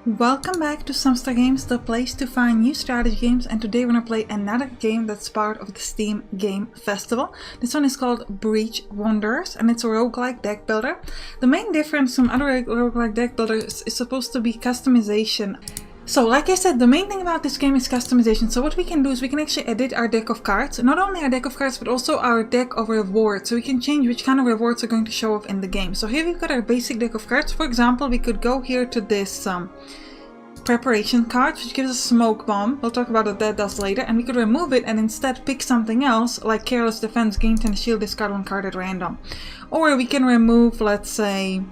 Welcome back to Sampstra Games, the place to find new strategy games, and today we're going to play another game that's part of the Steam Game Festival. This one is called Breach Wanderers and it's a roguelike deck builder. The main difference from other roguelike deck builders is supposed to be customization. So like I said, the main thing about this game is customization. So what we can do is we can actually edit our deck of cards. Not only our deck of cards, but also our deck of rewards. So we can change which kind of rewards are going to show up in the game. So here we've got our basic deck of cards. For example, we could go here to this preparation card, which gives us smoke bomb. We'll talk about what that does later. And we could remove it and instead pick something else, like careless defense, gain 10 shield, discard one card at random. Or we can remove, let's say,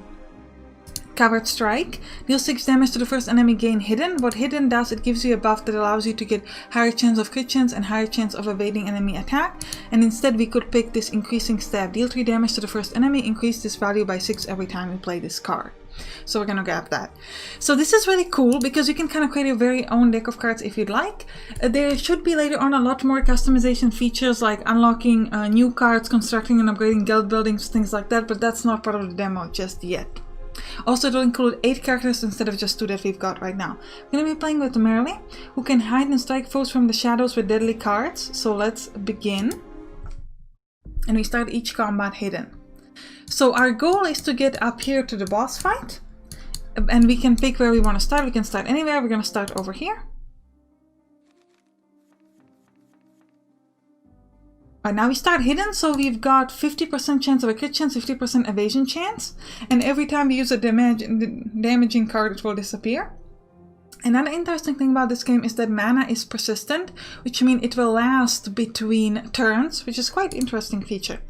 Covered Strike. Deal 6 damage to the first enemy, gain Hidden. What Hidden does, it gives you a buff that allows you to get higher chance of crit chance and higher chance of evading enemy attack. And instead we could pick this Increasing Stab. Deal 3 damage to the first enemy, increase this value by 6 every time you play this card. So we're gonna grab that. So this is really cool because you can kind of create your very own deck of cards if you'd like. There should be later on a lot more customization features like unlocking new cards, constructing and upgrading guild buildings, things like that, but that's not part of the demo just yet. Also, it'll include 8 characters instead of just 2 that we've got right now. We're going to be playing with Merely, who can hide and strike foes from the shadows with deadly cards. So let's begin. And we start each combat hidden. So our goal is to get up here to the boss fight. And we can pick where we want to start. We can start anywhere. We're going to start over here. Right, now we start hidden, so we've got 50% chance of a crit chance, 50% evasion chance, and every time we use a damaging card it will disappear. Another interesting thing about this game is that mana is persistent, which means it will last between turns, which is quite an interesting feature.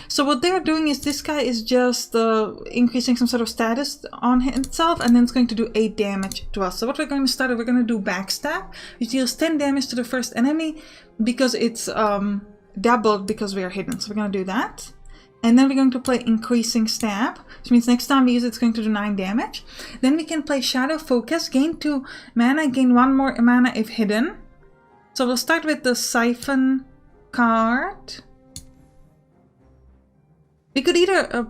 So what they're doing is this guy is just increasing some sort of status on himself, and then it's going to do 8 damage to us. So what we're going to start, we're going to do Backstab, which deals 10 damage to the first enemy because it's doubled because we are hidden. So we're going to do that. And then we're going to play Increasing Stab, which means next time we use it, it's going to do 9 damage. Then we can play Shadow Focus, gain 2 mana, gain 1 more mana if hidden. So we'll start with the Siphon card. We could either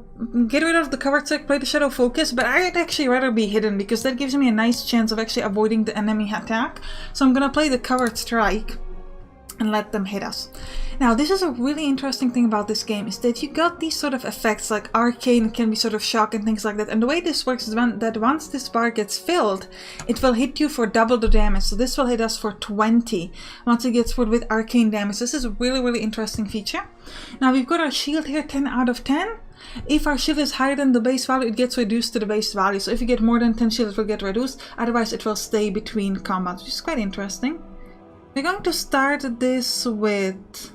get rid of the Covered Strike, play the Shadow Focus, but I'd actually rather be hidden because that gives me a nice chance of actually avoiding the enemy attack. So I'm going to play the Covered Strike and let them hit us. Now this is a really interesting thing about this game, is that you got these sort of effects like arcane, can be sort of shock and things like that, and the way this works is that once this bar gets filled it will hit you for double the damage. So this will hit us for 20 once it gets filled with arcane damage. This is a really interesting feature. Now we've got our shield here, 10 out of 10. If our shield is higher than the base value, it gets reduced to the base value. So if you get more than 10 shield, it will get reduced, otherwise it will stay between combats, which is quite interesting. We're going to start this with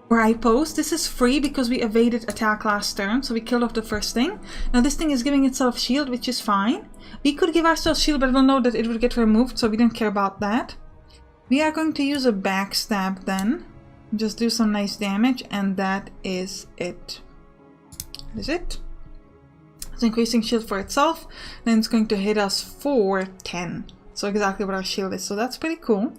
Riposte. This is free because we evaded attack last turn, so we killed off the first thing. Now this thing is giving itself shield, which is fine. We could give ourselves shield, but we'll know that it would get removed, so we don't care about that. We are going to use a Backstab then. Just do some nice damage, and that is it. That is it. It's increasing shield for itself, then it's going to hit us for 10. So exactly what our shield is, so that's pretty cool.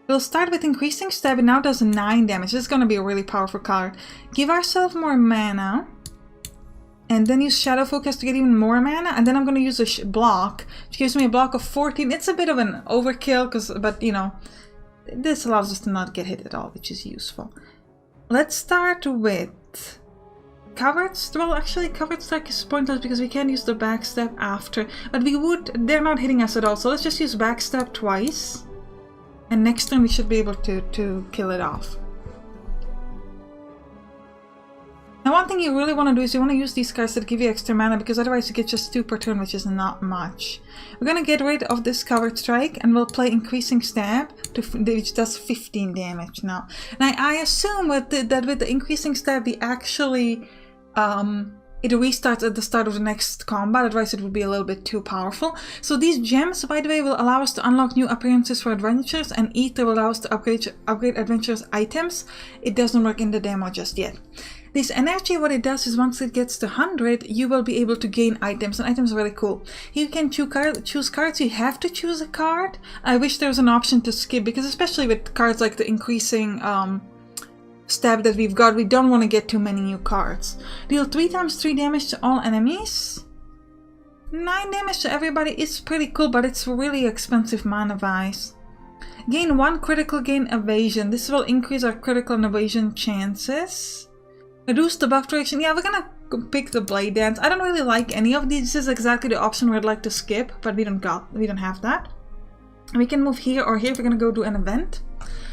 We'll start with Increasing Stab, and now does 9 damage. This is going to be a really powerful card. Give ourselves more mana, and then use Shadow Focus to get even more mana, and then I'm going to use a block, which gives me a block of 14. It's a bit of an overkill, but you know, this allows us to not get hit at all, which is useful. Let's start with Covered. Well, actually Covered Strike is pointless because we can't use the Backstab after, but we would, they're not hitting us at all, so let's just use Backstab twice, and next turn we should be able to kill it off. Now one thing you really want to do is you want to use these cards that give you extra mana, because otherwise you get just 2 per turn, which is not much. We're going to get rid of this Covered Strike and we'll play Increasing Stab, which does 15 damage now. And I assume that with the Increasing Stab we actually it restarts at the start of the next combat, otherwise it would be a little bit too powerful. So these gems, by the way, will allow us to unlock new appearances for adventures, and Ether will allow us to upgrade adventurers items. It doesn't work in the demo just yet. This energy, what it does is once it gets to 100, you will be able to gain items, and items are really cool. You can choose cards, you have to choose a card. I wish there was an option to skip, because especially with cards like the Increasing Stab that we've got, we don't want to get too many new cards. Deal 3 times 3 damage to all enemies. 9 damage to everybody is pretty cool, but it's really expensive mana-wise. Gain 1 critical, gain evasion. This will increase our critical and evasion chances. Reduce the buff duration. Yeah, we're gonna pick the Blade Dance. I don't really like any of these. This is exactly the option we'd like to skip, but we don't have that. We can move here or here if we're gonna go do an event.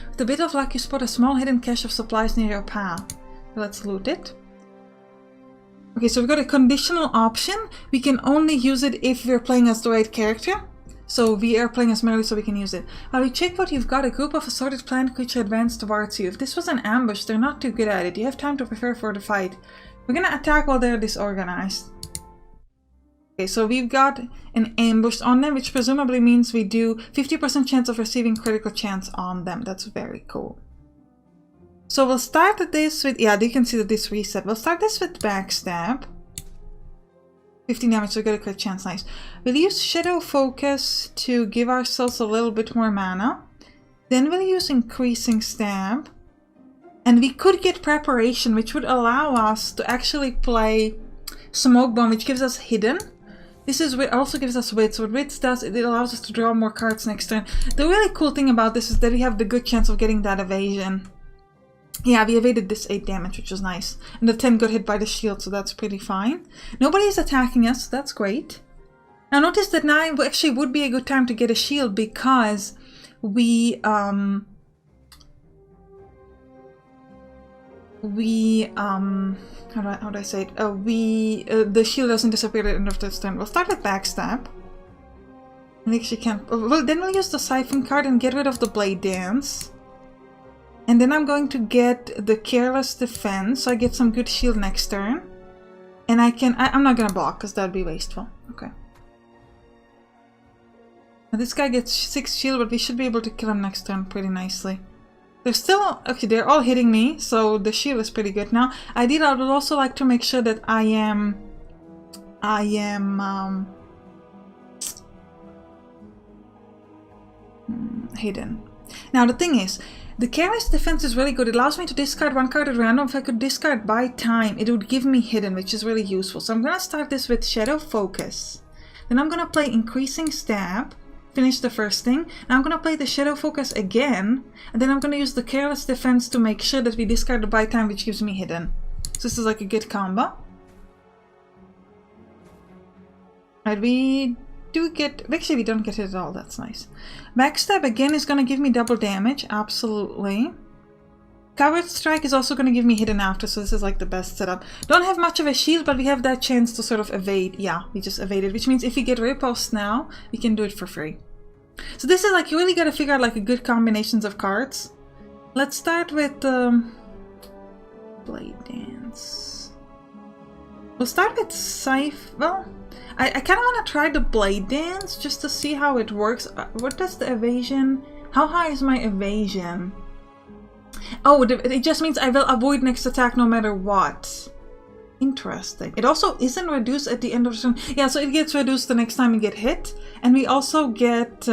With a bit of luck, you spot a small hidden cache of supplies near your path. Let's loot it. Okay, so we've got a conditional option. We can only use it if we're playing as the right character. So we are playing as Mary, so we can use it. While we check what you've got, a group of assorted plant creatures advance towards you. If this was an ambush, they're not too good at it. You have time to prepare for the fight. We're gonna attack while they're disorganized. Okay, so we've got an ambush on them, which presumably means we do 50% chance of receiving critical chance on them. That's very cool. So we'll start this with, yeah, you can see that this reset. We'll start this with backstab. 15 damage, so we got a crit chance, nice. We'll use Shadow Focus to give ourselves a little bit more mana. Then we'll use Increasing Stab. And we could get Preparation, which would allow us to actually play Smoke Bomb, which gives us Hidden. This is also gives us Wits. So what Wits does, it allows us to draw more cards next turn. The really cool thing about this is that we have the good chance of getting that evasion. Yeah, we evaded this 8 damage, which was nice. And the 10 got hit by the shield, so that's pretty fine. Nobody's attacking us, so that's great. Now notice that now actually would be a good time to get a shield because we how do I say it? The shield doesn't disappear at the end of this turn. We'll start with Backstab. I think she can. Well, then we'll use the Siphon card and get rid of the Blade Dance. And then I'm going to get the Careless Defense, so I get some good shield next turn. And I'm not gonna block, because that would be wasteful. Okay. Now this guy gets 6 shield, but we should be able to kill him next turn pretty nicely. They're still, okay, they're all hitting me, so the shield is pretty good. Now, I would also like to make sure that I am hidden. Now the thing is, the Careless Defense is really good. It allows me to discard 1 card at random. If I could discard by time, it would give me Hidden, which is really useful. So I'm going to start this with Shadow Focus. Then I'm going to play Increasing Stab, finish the first thing. Now I'm going to play the Shadow Focus again, and then I'm going to use the Careless Defense to make sure that we discard the by time, which gives me Hidden. So this is like a good combo. Alright, we do get, actually we don't get it at all, that's nice. Backstab again is going to give me double damage, absolutely. Covered Strike is also going to give me Hidden after, so this is like the best setup. Don't have much of a shield, but we have that chance to sort of evade. Yeah, we just evaded, which means if we get Riposte now, we can do it for free. So this is like, you really got to figure out like a good combinations of cards. Let's start with Blade Dance. We'll start with Scythe. Well, I kind of want to try the Blade Dance just to see how it works. What does the evasion? How high is my evasion? Oh, it just means I will avoid next attack no matter what. Interesting. It also isn't reduced at the end of the turn. Yeah, so it gets reduced the next time we get hit. And we also get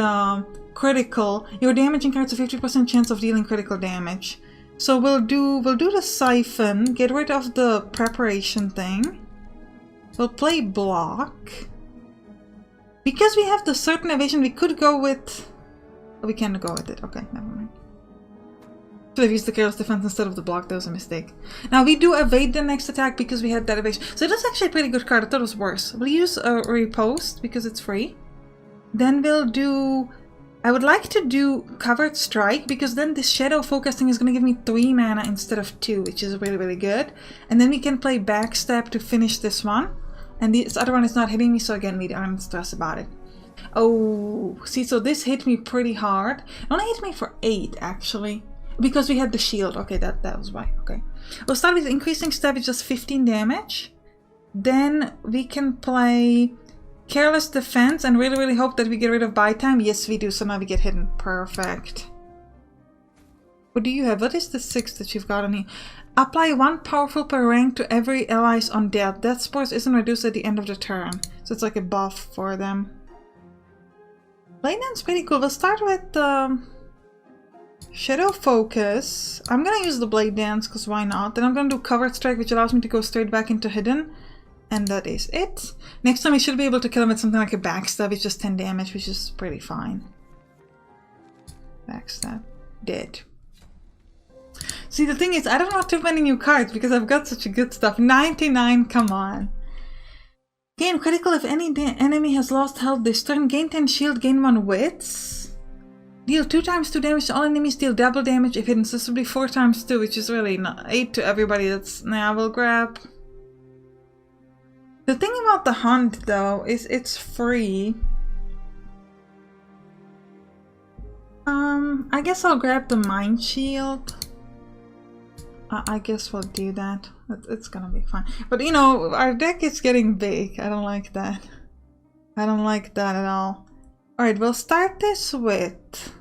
critical. Your damaging cards a 50% chance of dealing critical damage. So we'll do the Siphon, get rid of the preparation thing. We'll play block. Because we have the certain evasion, we could go with... Oh, we can't go with it. Okay, never mind. Should have used the Careless Defense instead of the block. That was a mistake. Now we do evade the next attack because we had that evasion. So that's actually a pretty good card. I thought it was worse. We'll use a Riposte because it's free. Then we'll do... I would like to do Covered Strike because then this Shadow Focus thing is going to give me 3 mana instead of 2, which is really, really good. And then we can play Backstab to finish this one. And this other one is not hitting me, so again, we aren't stressed about it. Oh, see, so this hit me pretty hard. It only hit me for 8, actually. Because we had the shield. Okay, that was why. Okay. We'll start with Increasing Stab, it's just 15 damage. Then we can play Careless Defense and really, really hope that we get rid of Buy Time. Yes, we do. So now we get hidden. Perfect. What do you have? What is the 6 that you've got on here? Apply 1 powerful per rank to every allies on death. Death Spores isn't reduced at the end of the turn. So it's like a buff for them. Blade Dance pretty cool. We'll start with Shadow Focus. I'm gonna use the Blade Dance because why not? Then I'm gonna do Covered Strike, which allows me to go straight back into Hidden. And that is it. Next time we should be able to kill him with something like a backstab. It's just 10 damage, which is pretty fine. Backstab. Dead. See, the thing is, I don't want too many new cards because I've got such a good stuff. 99, come on. Gain critical if any enemy has lost health this turn. Gain 10 shield, gain 1 wits. Deal 2 times 2 damage to all enemies, deal double damage if hidden. So this would be 4 times 2, which is really not 8 to everybody. That's, nah, we'll grab. The thing about the hunt though is it's free. I guess I'll grab the mind shield. I guess we'll do that. It's gonna be fine. But you know, our deck is getting big. I don't like that. I don't like that at all. Alright, we'll start this with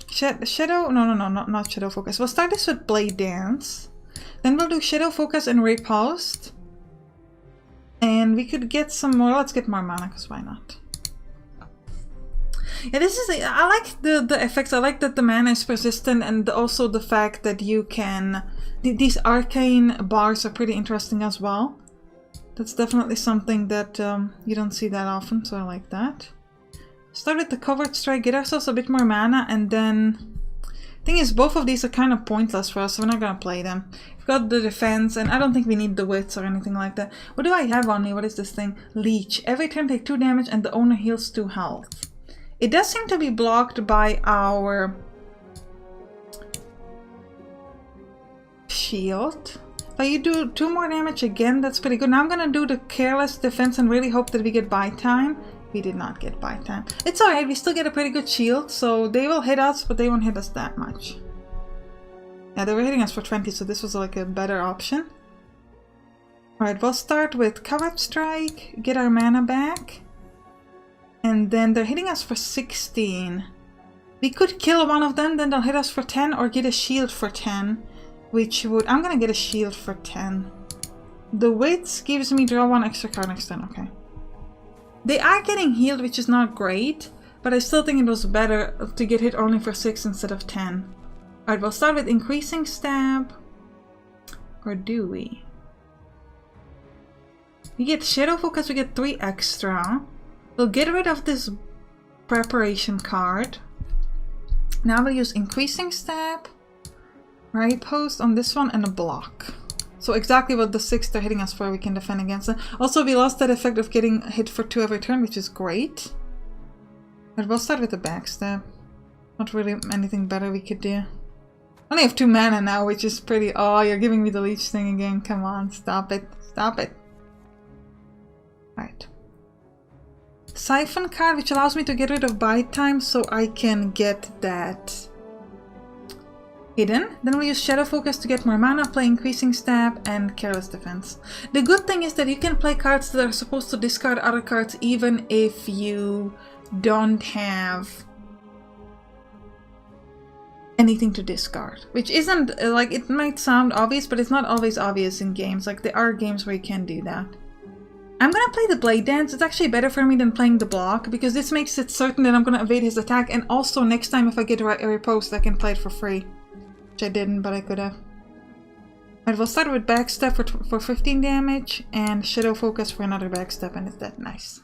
Shadow. No, not Shadow Focus. We'll start this with Blade Dance. Then we'll do Shadow Focus and Riposte. And we could get some more. Let's get more mana, because why not? Yeah, this is. I like the effects. I like that the mana is persistent, and also the fact that you can. These arcane bars are pretty interesting as well. That's definitely something that you don't see that often, so I like that. Start with the covered strike, get ourselves a bit more mana, and then. Thing is, both of these are kind of pointless for us, so we're not gonna play them. We've got the defense, and I don't think we need the wits or anything like that. What do I have on me? What is this thing? Leech. Every turn take 2 damage, and the owner heals 2 health. It does seem to be blocked by our shield. But you do 2 more damage again, that's pretty good. Now I'm gonna do the careless defense and really hope that we get buy time. We did not get buy time. It's alright, we still get a pretty good shield, so they will hit us, but they won't hit us that much. Yeah, they were hitting us for 20, so this was like a better option. Alright, we'll start with Covered Strike, get our mana back. And then they're hitting us for 16. We could kill one of them, then they'll hit us for 10, or get a shield for 10. Which would... I'm gonna get a shield for 10. The wits gives me draw 1 extra card next turn, okay. They are getting healed, which is not great, but I still think it was better to get hit only for 6 instead of 10. Alright, we'll start with Increasing Stab. Or do we? We get Shadow Focus, we get 3 extra. We'll get rid of this Preparation card. Now we'll use Increasing Stab, Riposte on this one, and a block. So exactly what the 6 they're hitting us for, we can defend against them. Also, we lost that effect of getting hit for 2 every turn, which is great. But we'll start with the backstab. Not really anything better we could do. Only have 2 mana now, which is pretty... Oh, you're giving me the leech thing again. Come on, stop it. Stop it. Alright. Siphon card, which allows me to get rid of buy time, so I can get that hidden. Then we'll use Shadow Focus to get more mana, play Increasing Stab, and Careless Defense. The good thing is that you can play cards that are supposed to discard other cards even if you don't have anything to discard. Which isn't, like, it might sound obvious, but it's not always obvious in games. Like, there are games where you can do that. I'm gonna play the Blade Dance. It's actually better for me than playing the block, because this makes it certain that I'm gonna evade his attack, and also next time if I get a riposte I can play it for free. Which I didn't, but I could have. Alright, we'll start with Backstab for 15 damage, and Shadow Focus for another Backstab, and it's that nice.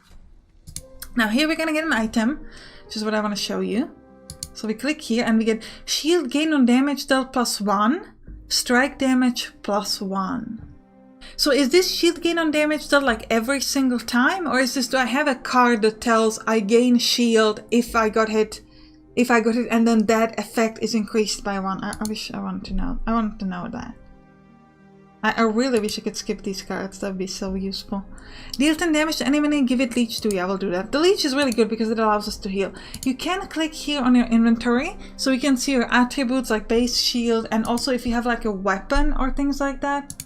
Now here we're gonna get an item, which is what I want to show you. So we click here, and we get Shield Gain on Damage dealt +1, Strike Damage +1. So is this shield gain on damage dealt like every single time, or is this, do I have a card that tells I gain shield if I got hit, and then that effect is increased by 1? I wish I wanted to know. I wanted to know that. I really wish I could skip these cards. That would be so useful. Deal 10 damage to enemy and give it leech 2. Yeah, we'll do that. The leech is really good because it allows us to heal. You can click here on your inventory, so we can see your attributes like base, shield, and also if you have like a weapon or things like that.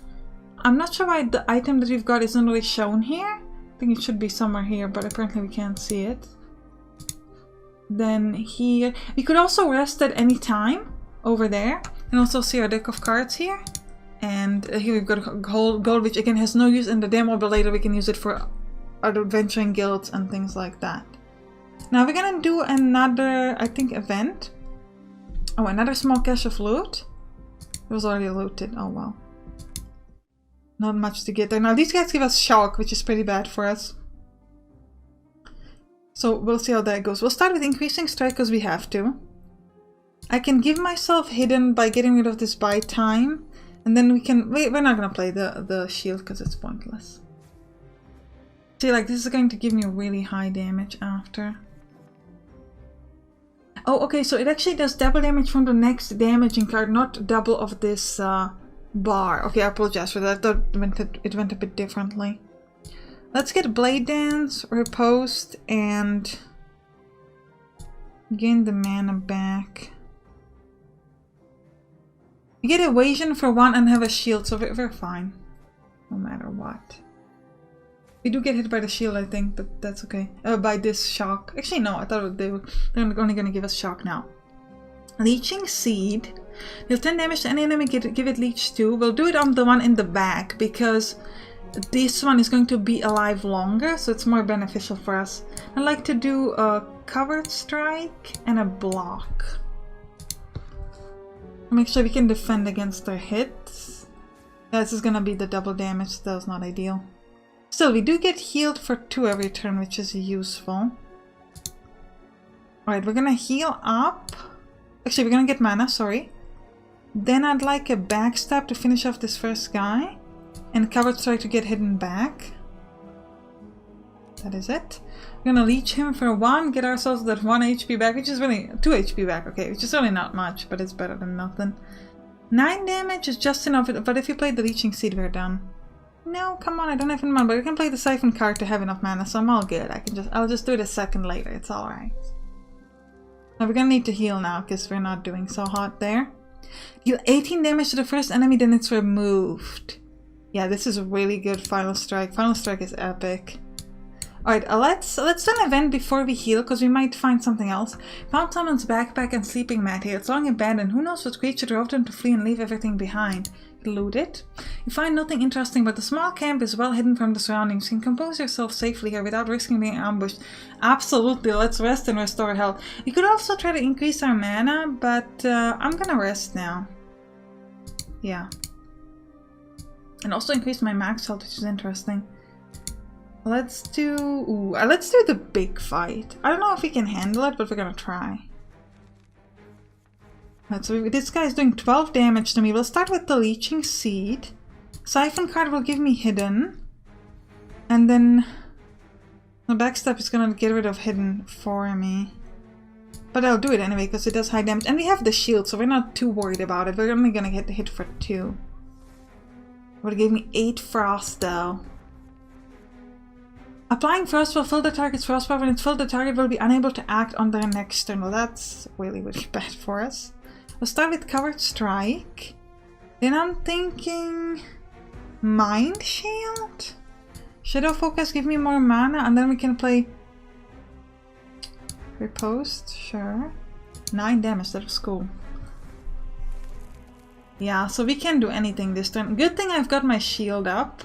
I'm not sure why the item that we've got isn't really shown here. I think it should be somewhere here, but apparently we can't see it. Then here, we could also rest at any time over there, and also see our deck of cards here. And here we've got gold, which again has no use in the demo, but later we can use it for other adventuring guilds and things like that. Now we're gonna do another, I think, event. Oh, another small cache of loot. It was already looted. Oh well. Not much to get there. Now these guys give us shock, which is pretty bad for us. So we'll see how that goes. We'll start with increasing strike because we have to. I can give myself hidden by getting rid of this buy time. And then we can... we're not going to play the shield because it's pointless. See, like, this is going to give me really high damage after. Oh, okay, so it actually does double damage from the next damaging card, not double of this bar. Okay, I apologize for that. I thought it went a bit differently. Let's get Blade Dance, Riposte, and gain the mana back. We get Evasion for 1 and have a shield, so we're fine. No matter what. We do get hit by the shield, I think, but that's okay. By this shock. Actually, no, I thought they're only going to give us shock now. Leeching Seed. Deal 10 damage to any enemy, give it Leech 2. We'll do it on the one in the back, because this one is going to be alive longer, so it's more beneficial for us. I like to do a covered strike and a block. Make sure we can defend against their hits. Yeah, this is gonna be the double damage, so that was not ideal. Still, we do get healed for 2 every turn, which is useful. Alright, we're gonna heal up. Actually, we're gonna get mana, sorry. Then I'd like a backstab to finish off this first guy. And covered strike to get hidden back. That is it. We're gonna leech him for 1, get ourselves that 1 HP back, which is really 2 HP back, okay, which is really not much, but it's better than nothing. 9 damage is just enough, but if you play the Leeching Seed, we're done. No, come on, I don't have enough mana, but I can play the Siphon card to have enough mana, so I'm all good. I'll just do it a second later, it's alright. Now we're gonna need to heal now, because we're not doing so hot there. Deal 18 damage to the first enemy, then it's removed. Yeah, this is a really good Final Strike. Final Strike is epic. Alright, let's do an event before we heal, because we might find something else. Found someone's backpack and sleeping mat here. It's long abandoned. Who knows what creature drove them to flee and leave everything behind. Loot it. You find nothing interesting, but the small camp is well hidden from the surroundings. You can compose yourself safely here without risking being ambushed. Absolutely, let's rest and restore health. We could also try to increase our mana, but I'm gonna rest now. Yeah. And also increase my max health, which is interesting. Let's do the big fight. I don't know if we can handle it, but we're gonna try. Right, so this guy is doing 12 damage to me. We'll start with the Leeching Seed. Siphon card will give me hidden. And then the backstab is gonna get rid of hidden for me. But I'll do it anyway, because it does high damage. And we have the shield, so we're not too worried about it. We're only gonna get hit for 2. But it gave me 8 frost though. Applying frost will fill the target's frost power. When it's filled, the target will be unable to act on their next turn. Well, that's really, really bad for us. We'll start with covered strike. Then I'm thinking Mind Shield? Shadow Focus, give me more mana, and then we can play Riposte, sure. 9 damage, that was cool. Yeah, so we can't do anything this turn. Good thing I've got my shield up.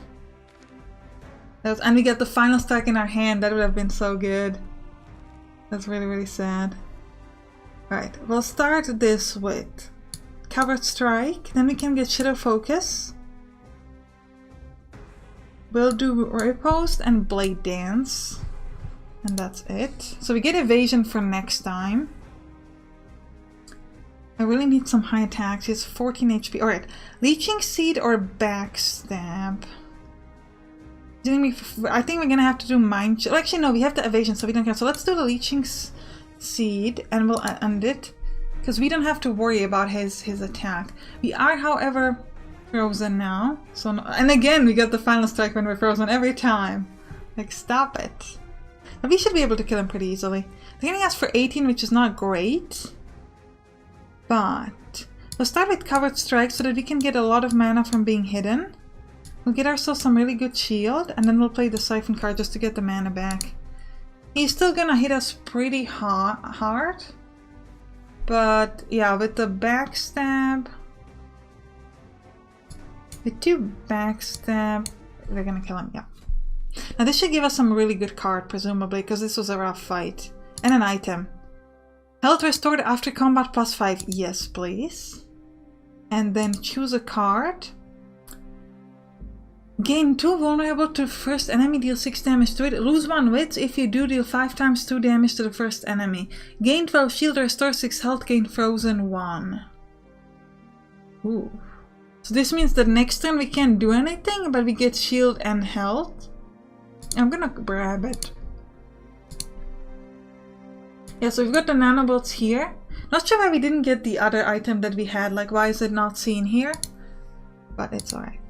And we get the final strike in our hand. That would have been so good. That's really, really sad. Right, we'll start this with covered strike. Then we can get Shadow Focus. We'll do Riposte and Blade Dance. And that's it. So we get evasion for next time. I really need some high attacks. He has 14 HP. Alright, Leeching Seed or Backstab? I think we're gonna have to do Mind Shield. Actually, no, we have the evasion, so we don't care. So let's do the Leeching Seed, and we'll end it, because we don't have to worry about his attack. We are, however, frozen now. So, and again, we get the final strike when we're frozen every time. Like, stop it. But we should be able to kill him pretty easily. They're getting us for 18, which is not great. But we'll start with covered strike so that we can get a lot of mana from being hidden. We'll get ourselves some really good shield, and then we'll play the Siphon card just to get the mana back. He's still gonna hit us pretty hard. But yeah, with the backstab... With 2 backstab, we're gonna kill him, yeah. Now this should give us some really good card, presumably, because this was a rough fight. And an item. Health restored after combat +5. Yes, please. And then choose a card. Gain 2 vulnerable to first enemy, deal 6 damage to it. Lose 1 wits, if you do, deal 5 times 2 damage to the first enemy. Gain 12 shield, restore 6 health, gain frozen 1. Ooh. So this means that next turn we can't do anything, but we get shield and health. I'm gonna grab it. Yeah, so we've got the nanobots here. Not sure why we didn't get the other item that we had, like why is it not seen here? But it's alright.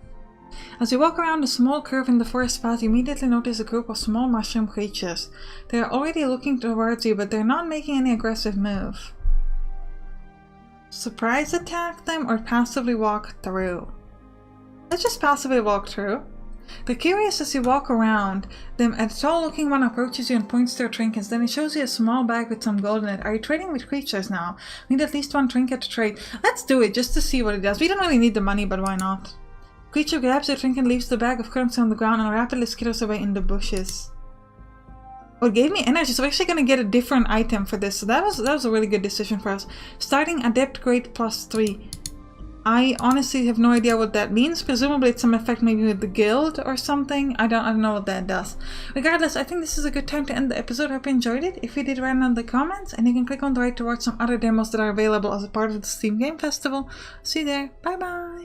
As you walk around a small curve in the forest path, you immediately notice a group of small mushroom creatures. They are already looking towards you, but they're not making any aggressive move. Surprise attack them or passively walk through? Let's just passively walk through. They're curious as you walk around them. A tall looking one approaches you and points to your trinkets. Then he shows you a small bag with some gold in it. Are you trading with creatures now? We need at least 1 trinket to trade. Let's do it just to see what it does. We don't really need the money, but why not? Creature grabs your trinket, leaves the bag of currency on the ground and rapidly skitters away in the bushes. Oh, it gave me energy, so we're actually going to get a different item for this. So that was a really good decision for us. Starting adept grade +3. I honestly have no idea what that means. Presumably it's some effect maybe with the guild or something. I don't know what that does. Regardless, I think this is a good time to end the episode. Hope you enjoyed it. If you did, write down the comments, and you can click on the right to watch some other demos that are available as a part of the Steam Game Festival. See you there. Bye bye.